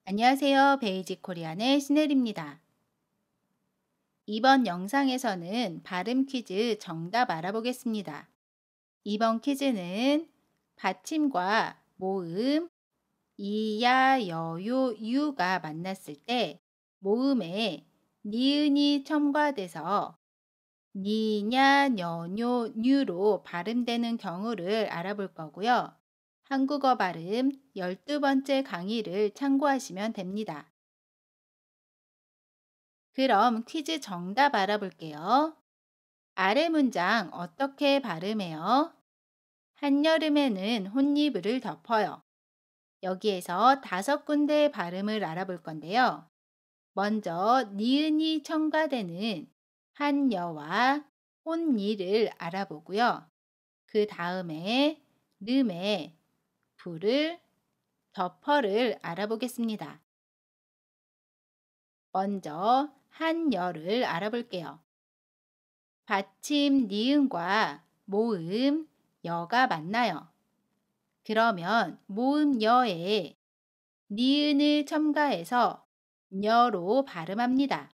안녕하세요. 베이직 코리안의 신혜리입니다. 이번 영상에서는 발음 퀴즈 정답 알아보겠습니다. 이번 퀴즈는 받침과 모음 이야, 여요, 유가 만났을 때 모음에 니은이 첨가돼서 니냐, 녀뇨, 뉴로 발음되는 경우를 알아볼 거고요. 한국어 발음 12번째 강의를 참고하시면 됩니다. 그럼 퀴즈 정답 알아볼게요. 아래 문장 어떻게 발음해요? 한여름에는 혼이불을 덮어요. 여기에서 5군데의 발음을 알아볼 건데요. 먼저 니은이 첨가되는 한여와 혼이를 알아보고요. 그 다음에 름에 불을 덮어를 알아보겠습니다. 먼저 한여를 알아볼게요. 받침 니은과 모음 여가 만나요. 그러면 모음 여에 니은을 첨가해서 녀로 발음합니다.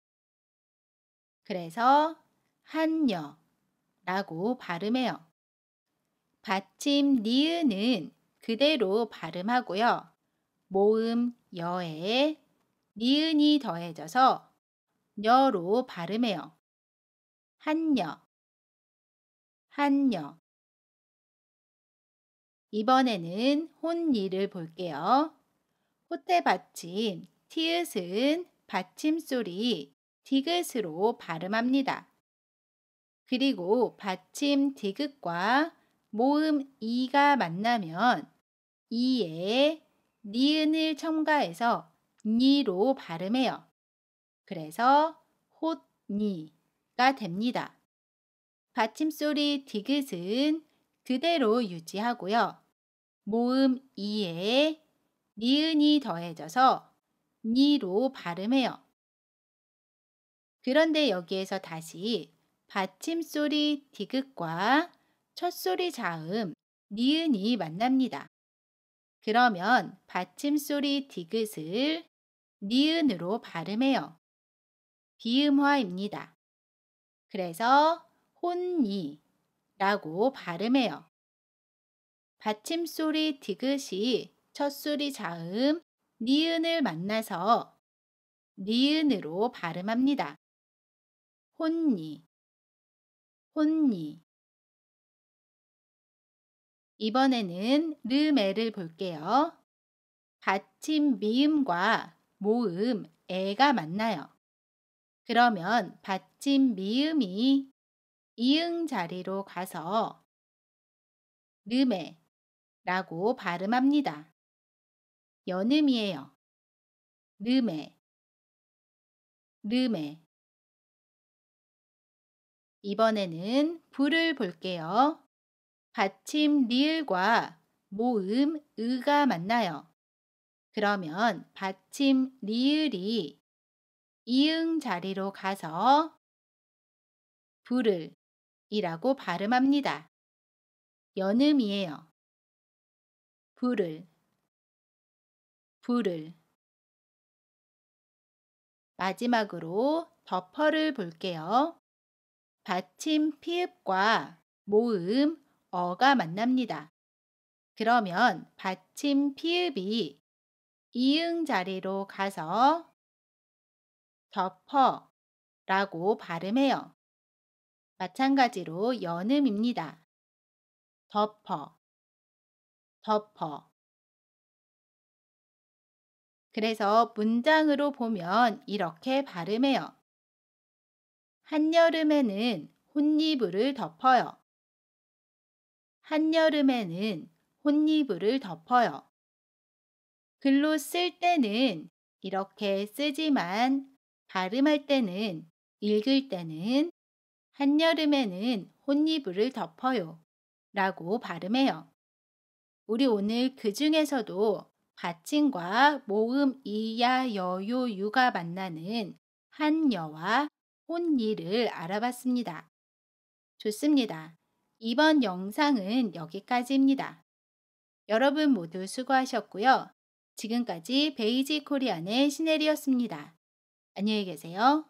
그래서 한여라고 발음해요. 받침 니은은 그대로 발음하고요. 모음 여에 니은이 더해져서 녀로 발음해요. 한여, 한여. 이번에는 혼이를 볼게요. 호태 받침 티읕은 받침소리 디귿으로 발음합니다. 그리고 받침 디귿과 모음 이가 만나면 이에 니은을 첨가해서 니로 발음해요. 그래서 홑니가 됩니다. 받침소리 디귿은 그대로 유지하고요. 모음 이에 니은이 더해져서 니로 발음해요. 그런데 여기에서 다시 받침소리 디귿과 첫소리 자음 니은이 만납니다. 그러면 받침소리 디귿을 니은으로 발음해요. 비음화입니다. 그래서 혼니라고 발음해요. 받침소리 디귿이 첫소리 자음 니은을 만나서 니은으로 발음합니다. 혼니, 혼니. 이번에는 르메를 볼게요. 받침 미음과 모음 에가 만나요. 그러면 받침 미음이 이응 자리로 가서 르메라고 발음합니다. 연음이에요. 르메, 르메. 이번에는 불을 볼게요. 받침 리을과 모음 으가 만나요. 그러면 받침 리을이 이응 자리로 가서 불을 이라고 발음합니다. 연음이에요. 불을, 불을. 마지막으로 덮어를 볼게요. 받침 피읍과 모음 어가 만납니다. 그러면 받침 피읍이 이응 자리로 가서 덮어라고 발음해요. 마찬가지로 연음입니다. 덮어, 덮어. 그래서 문장으로 보면 이렇게 발음해요. 한여름에는 혼이불을 덮어요. 한여름에는 혼이불을 덮어요. 글로 쓸 때는 이렇게 쓰지만 발음할 때는, 읽을 때는 한여름에는 혼이불을 덮어요 라고 발음해요. 우리 오늘 그 중에서도 받침과 모음 이야, 여요, 유가 만나는 한여와 혼이를 알아봤습니다. 좋습니다. 이번 영상은 여기까지입니다. 여러분 모두 수고하셨고요. 지금까지 베이직 코리안의 신혜리였습니다. 안녕히 계세요.